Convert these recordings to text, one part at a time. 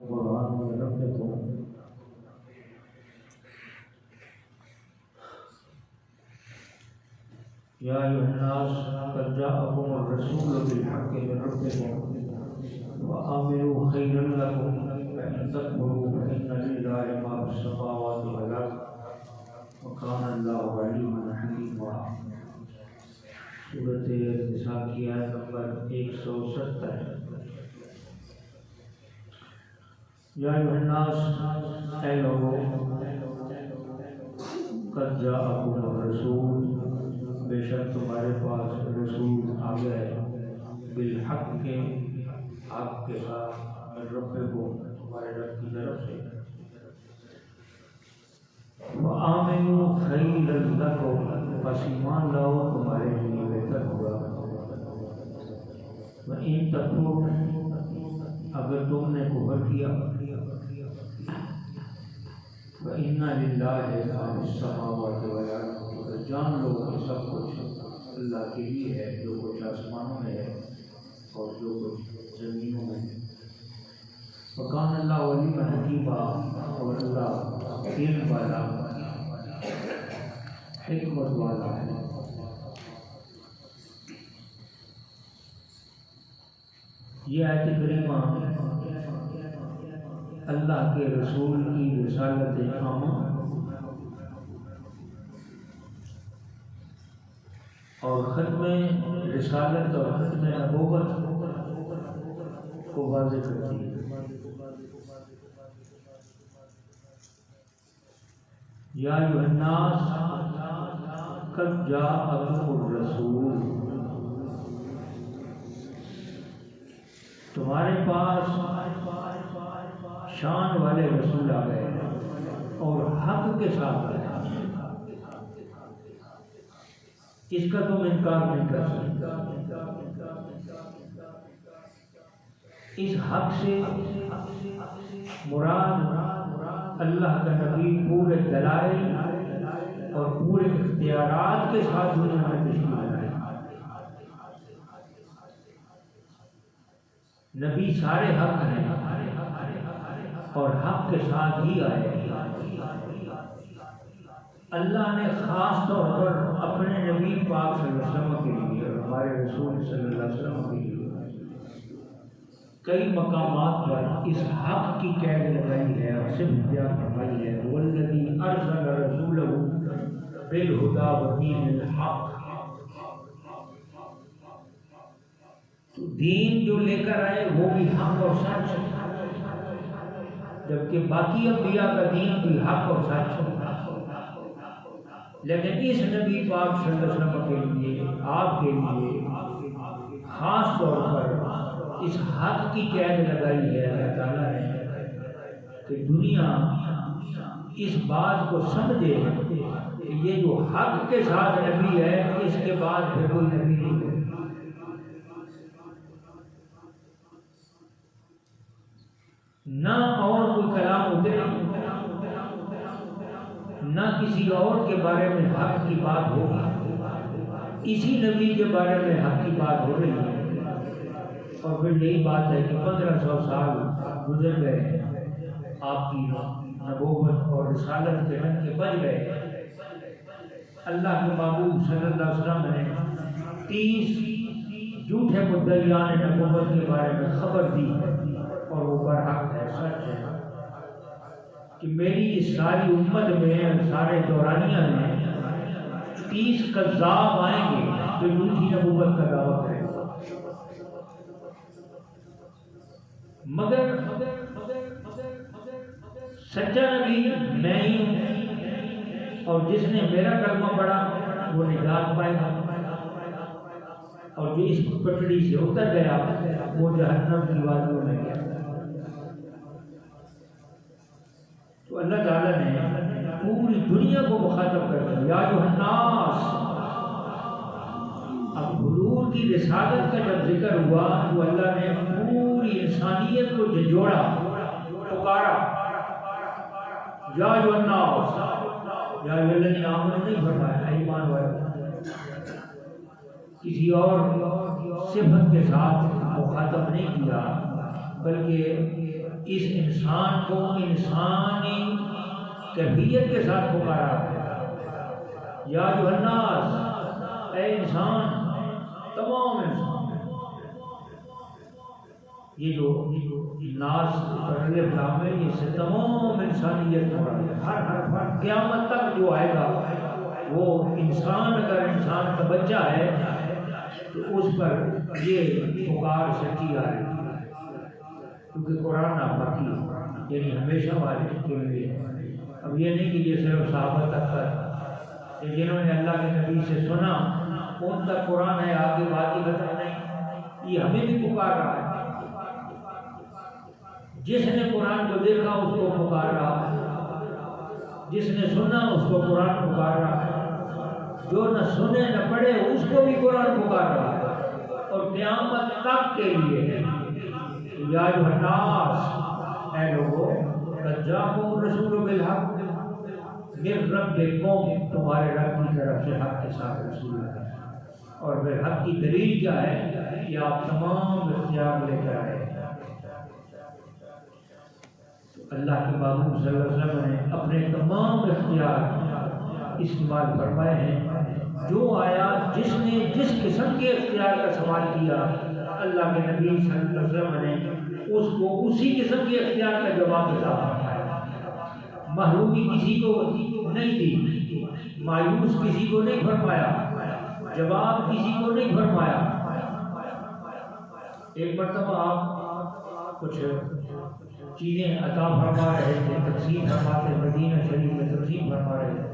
قرآن میں ربكم يا أيها الناس قد جاءكم الرسول بالحق من ربكم وآمنوا خيرا لكم فإن تكفروا فإن لله ما في السماوات والأرض وكان الله عليما حكيما. سورۃ النساء کی آیت نمبر 170. یا ایھا الناس، اے لوگو، قد جاءکم الرسول، بے شک تمہارے پاس رسول آ گیا ہے، بالحق کے حق کے ساتھ، من ربکم، تمہارے رب کی طرف سے، وآمنوا خیرا لکم، پس ایمان لاؤ تمہارے لیے بہتر ہوگا، وإن تکفروا، اگر تم نے کفر کیا، وإن للہ ما فی السماوات والأرض، جان لو کہ سب کچھ اللہ کے لیے ہے، جو کچھ آسمانوں میں ہے اور جو کچھ زمینوں میں ہے. وکان اللہ علیما حکیما، اور اللہ علم والا، حکمت والا ہے. یہ آیت کریمہ اللہ کے رسول کی رسالت عامہ اور ختم رسالت اور ختم نبوت کو واضح کرتی ہے. یا ایھا الناس قد جاءکم الرسول، تمہارے پاس شان والے رسول آ گئے اور حق کے ساتھ آئے، اس کا تم انکار نہیں کر سکتے. اس حق سے مراد اللہ کا نبی پورے دلائل اور پورے اختیارات کے ساتھ دنیا میں تشریف لائے. نبی سارے حق ہیں اور حق کے ساتھ ہی آئے. اللہ نے خاص طور پر اپنے نبی پاک صلی اللہ علیہ وسلم کے لیے اور ہمارے رسول صلی اللہ علیہ وسلم کے لیے کئی مقامات پر اس حق کی قید لگائی ہے اور صرف بیان فرمائی ہے. والذی ارسل رسولہ بالہدی ودین الحق، تو دین جو لے کر آئے وہ بھی حق اور سچ، جبکہ باقی انبیاء کا دین بھی حق اور سچ ہے. لیکن اس نبی پاک صلی اللہ علیہ وسلم کے لیے، آپ کے لیے خاص طور پر اس حق کی قید لگائی ہے اللہ تعالیٰ نے کہ دنیا اس بات کو سمجھے کہ یہ جو حق کے ساتھ نبی ہے، اس کے بعد پھر کوئی نبی نہیں ہے. نہ اور کوئی کلام اترے، نہ کسی اور کے بارے میں حق کی بات ہوگی، اسی نبی کے بارے میں حق کی بات ہو رہی ہے. اور پھر یہی بات ہے کہ 1500 سال گزر گئے، آپ کی نبوت اور رسالت کے رنگ کے بج گئے. اللہ کے محبوب صلی اللہ علیہ وسلم نے 30 جھوٹے مدعیان نبوت کے بارے میں خبر دی اور وہ برحق ہے، سچ ہے کہ میری اس ساری امت میں، سارے دورانیہ میں 30 کذاب آئیں گے جو جھوٹی نبوت کا دعویٰ کریں گے. مگر سچا نبی میں ہی ہوں، اور جس نے میرا کلمہ پڑھا وہ نجات پائے گا، اور جو اس پٹڑی سے اتر گیا وہ جہنم کی وادیوں میں گیا. تو اللہ تعالیٰ نے پوری دنیا کو مخاطب کر دیا. یا ایھا الناس، اب حضور کی رسالت کا جب ذکر ہوا تو اللہ نے پوری انسانیت کو جھنجھوڑا، پکارا. یا ایھا الناس، یا ایھا الذین آمنوا نہیں فرمایا، ایمان والے، کسی اور صفت کے ساتھ مخاطب نہیں کیا، بلکہ اس انسان کو انسانی کیفیت کے ساتھ پکارا ہے، یا ایھا الناس، اے انسان، تمام انسان۔ یہ جو ناس الف لام ہے، یہ سے تمام انسانیت ہو رہا ہے، ہر فرد قیامت تک جو آئے گا وہ انسان، اگر انسان کا بچہ ہے تو اس پر یہ پکار سچی آئے گی، کیونکہ قرآن ناپاکی ہے، یعنی ہمیشہ والے کے لیے۔ اب یہ نہیں کہ یہ صرف صحابہ تک کا، جنہوں نے اللہ کے نبی سے سنا ان تک قرآن ہے، آگے بات ہی ختم نہیں، یہ ہمیں بھی پکار رہا ہے۔ جس نے قرآن کو دیکھا اس کو پکار رہا، جس نے سنا اس کو قرآن پکار رہا، جو نہ سنے نہ پڑھے اس کو بھی قرآن پکار رہا، اور قیامت تک کے لیے ہے۔ یا ایھا الناس، اے لوگوں، قد جاءکم الرسول بالحق من ربکم، تمہارے رب کی طرف سے حق کے ساتھ رسول ہے، اور پھر حق کی دلیل کیا ہے کہ آپ تمام اختیار لے کر آئے۔ اللہ کے محبوب صلی اللہ علیہ وسلم نے اپنے تمام اختیار استعمال فرمائے ہیں۔ جو آیا، جس نے جس قسم کے اختیار کا سوال کیا، اللہ کے نبی صلی اللہ علیہ وسلم نے اس کو اسی قسم کے اختیار کا جواب عطا فرمایا۔ محرومی کسی کو نہیں دی، مایوس کسی کو نہیں فرمایا، جواب کسی کو نہیں فرمایا۔ ایک مرتبہ آپ کچھ چیزیں عطا فرما رہے تھے، تقسیم فرماتے، مدینہ شریف میں تقسیم فرما رہے تھے،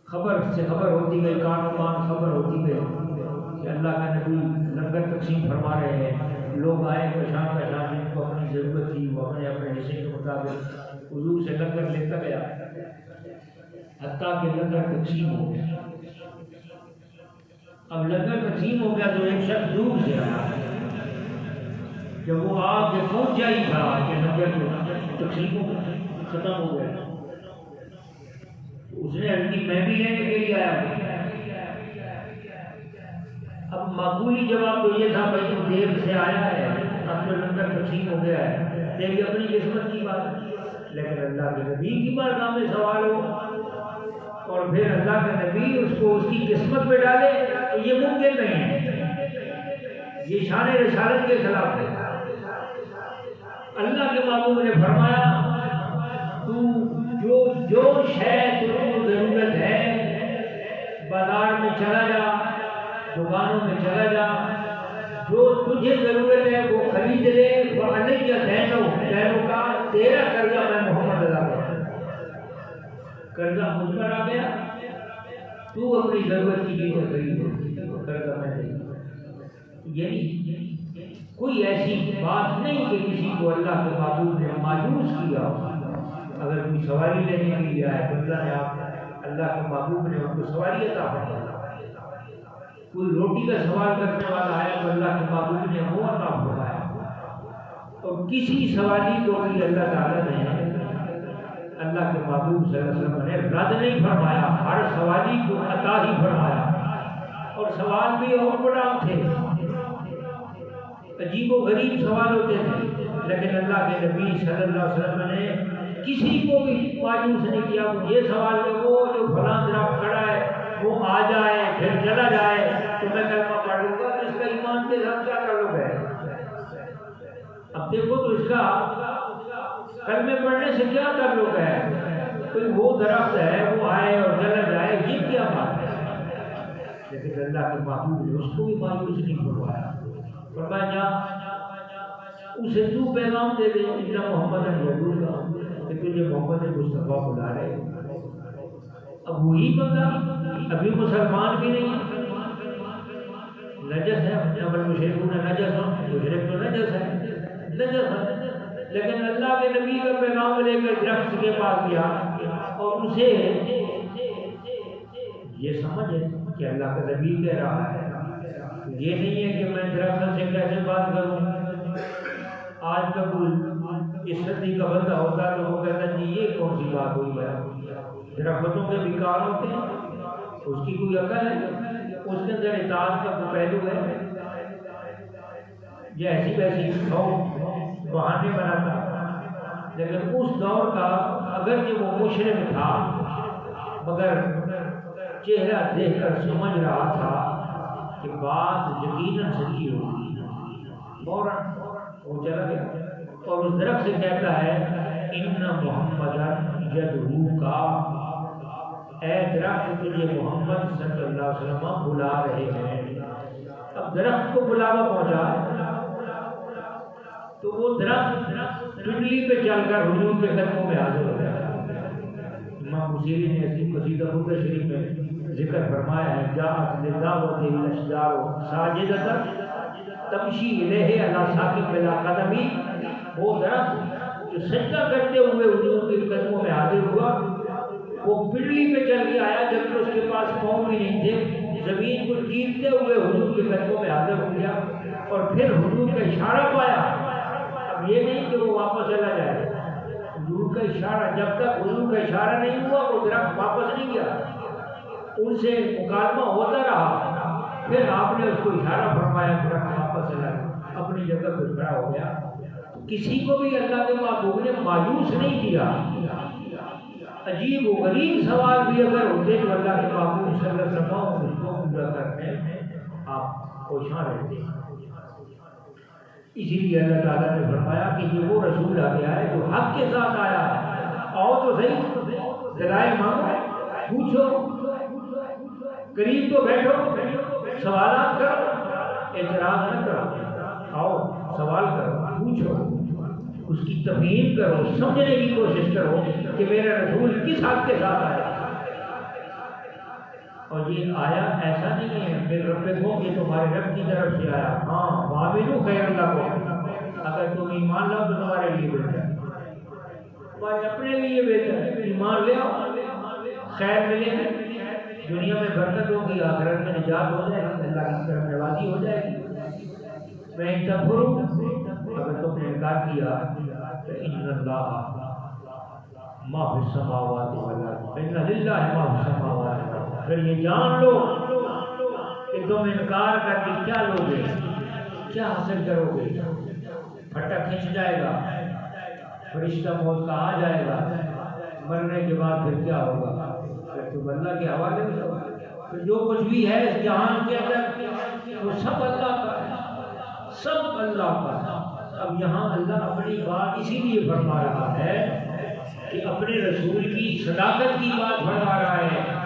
خبر سے خبر ہوتی گئی، کان و کان خبر ہوتی گئی کہ اللہ کا نبی لنگر تقسیم فرما رہے ہیں۔ لوگ آئے پہچان پہچان، جن کو اپنی ضرورت تھی وہ اپنے اپنے حصے کے مطابق حضور سے لنگر لیتا گیا، حتیٰ کہ لنگر تقسیم ہو گیا۔ اب لنگر تقسیم ہو گیا تو ایک شخص دور سے آیا، جب وہ آ کے پہنچا ہی تھا کہ لنگر تقسیم ختم ہو گیا، اس نے عرض کی میں بھی لینے کے لیے آیا ہوں۔ اب معقولی جواب تو یہ تھا بھائی تو دیر سے آیا ہے، اب تو لنگر تقسیم ہو گیا ہے، تیری اپنی قسمت کی بات ہے۔ لیکن اللہ کے نبی کی بارگاہ میں سوال ہو اور پھر اللہ کے نبی اس کو اس کی قسمت پہ ڈالے تو یہ ممکن نہیں ہے، یہ شان رسالت کے خلاف ہے۔ اللہ کے محبوب نے فرمایا تو جو شے تجھے ضرورت ہے بازار میں چلا جا، دکانوں میں چلا جا، جو تجھے ضرورت ہے وہ خرید لے، وعلیک دینک کا، تیرا قرضہ میں محمد ادا کروں، قرضہ مجھ پر آ گیا، تو اپنی ضرورت کی چیزیں خرید، قرضہ میں دے۔ یعنی کوئی ایسی بات نہیں کہ کسی کو اللہ کے محبوب نے مایوس کیا۔ اگر کوئی سواری لینے کے لیے آئے تو اللہ کے محبوب نے ان کو سواری عطا فرمایا، کوئی روٹی کا سوال کرنے والا ہے تو اللہ کے محبوب نے وہ عطا فرمایا، اور کسی سوالی کو بھی اللہ تعالیٰ نے، اللہ کے محبوب صلی اللہ علیہ وسلم نے رد نہیں فرمایا، ہر سوالی کو عطا ہی فرمایا، اور سوال بھی اور بڑا تھے، عجیب و غریب سوال ہوتے تھے، لیکن اللہ کے نبی صلی اللہ علیہ وسلم نے کسی کو بھی مایوس نہیں کیا۔ یہ سوال کہ وہ جو فلاں طرف کھڑا ہے وہ آ جائے پھر چلا جائے تو میں کلمہ پڑھ لوں گا، تو اس کا ایمان کے ساتھ کیا تعلق ہے؟ اب دیکھو تو اس کا کلمے پڑھنے سے کیا تعلق ہے؟ کوئی وہ درخت ہے وہ آئے اور چلا جائے، یہ کیا بات ہے؟ لیکن اللہ کے محبوب نے اس کو بھی مایوس نہیں کروایا، فرمایا اسے تو پیغام دے دے ان محمد رسول اللہ، کہ تجھے محمد مصطفیٰ بلا رہے۔ اب وہی بندہ ابھی مسلمان بھی نہیں، نجس ہے، اپنے مشرکون نجس ہوں، مشرک تو نجس ہے، نجس ہے، لیکن اللہ کے نبی کا پیغام لے کر درخت کے پاس گیا اور اسے یہ سمجھ ہے کہ اللہ کا نبی کہہ رہا ہے، یہ نہیں ہے کہ میں درخت سے کیسے بات کروں۔ آج کا کوئی اس صدی کا بندہ ہوتا تو وہ کہتا جی یہ کون سی بات ہوئی ہے، درختوں کے بھی کار ہوتے ہیں، اس کی کوئی عقل ہے، اس کے اندر اطاعت کا کوئی پہلو ہے؟ یہ ایسی ویسی بہانے بناتا، لیکن اس دور کا اگرچہ وہ مشرک تھا مگر چہرہ دیکھ کر سمجھ رہا تھا کہ بات یقیناً سچی ہوگی، فوراً وہ چلا گیا اور اس درخت سے کہتا ہے ان محمدن یدعوک، اے درخت تجھے محمد صلی اللہ علیہ وسلم بلا رہے ہیں۔ اب درخت کو بلاوا پہنچا تو وہ درخت پنڈلی پہ چل کر حضور کے قدموں میں حاضر ہو گیا۔ امام بصیری نے اسی قصیدہ خود شریف میں ذکر فرمایا ہے جاءت لدعوت الاشجار ساجدۃ تمشی الیہ علی ساکن بلا قدمی، وہ درخت جو سجدہ کرتے ہوئے حضور کے قدموں میں حاضر ہوا وہ پنڈلی پہ چل کے آیا جبکہ اس کے پاس پاؤں بھی نہیں تھے، زمین کو چیرتے ہوئے حضور کے قدموں میں حاضر ہو گیا اور پھر حضور کا اشارہ پایا۔ اب یہ نہیں کہ وہ واپس چلا جائے، حضور کا اشارہ، جب تک حضور کا اشارہ نہیں ہوا وہ درخت واپس نہیں گیا، ان سے مکالمہ ہوتا رہا، پھر آپ نے اس کو اشارہ فرمایا، درخت واپس چلا گیا، اپنی جگہ پہ کھڑا ہو گیا۔ کسی کو بھی اللہ کے محبوب نے مایوس نہیں کیا۔ عجیب و غریب سوال بھی اگر ہوتے تو اللہ کے محبوب صلی اللہ علیہ وسلم اس کو پورا کرنے آپ کوشاں رہتے۔ اسی لیے اللہ تعالیٰ نے فرمایا کہ یہ وہ رسول آ گیا ہے جو حق کے ساتھ آیا ہے، آؤ تو صحیح، دلائل مانگو، پوچھو، قریب تو بیٹھو، سوالات کرو، اعتراض نہ کرو، آؤ سوال کرو، پوچھو، اس کی تفہیم کرو، سمجھنے کی کوشش کرو کہ میرا رسول کس حق کے ساتھ آیا۔ اور یہ آیا ایسا نہیں ہے میرے رب کو یہ تمہارے رب کی طرف سے آیا، ہاں وامنو خیر اللہ کو، اگر تم ایمان لاؤ تو تمہارے لیے بہتر ہے، تمہارے اپنے لیے بہتر ہے، ایمان لے آؤ، خیر ملے گی، دنیا میں برکت ہوگی، آخرت میں نجات ہو جائے گی، اللہ کی طرف نوازی ہو جائے گی۔ میں تکفروا، اگر تم نے انکار کیا تو ان اللہ ما فی السماوات والارض ان للہ ما فی السماوات والارض، پھر یہ جان لو کہ تم انکار کر کے کیا لوگے، کیا حاصل کرو گے، پھٹا کھنچ جائے گا، فرشتہ موت کا آ جائے گا، مرنے کے بعد پھر کیا ہوگا، پھر تم اللہ کے حوالے میں ہو، پھر جو کچھ بھی ہے اس جہان کے اندر وہ سب اللہ کا ہے، سب اللہ کا ہے۔ اب یہاں اللہ اپنی بات اسی لیے فرما رہا ہے کہ اپنے رسول کی صداقت کی بات فرما رہا ہے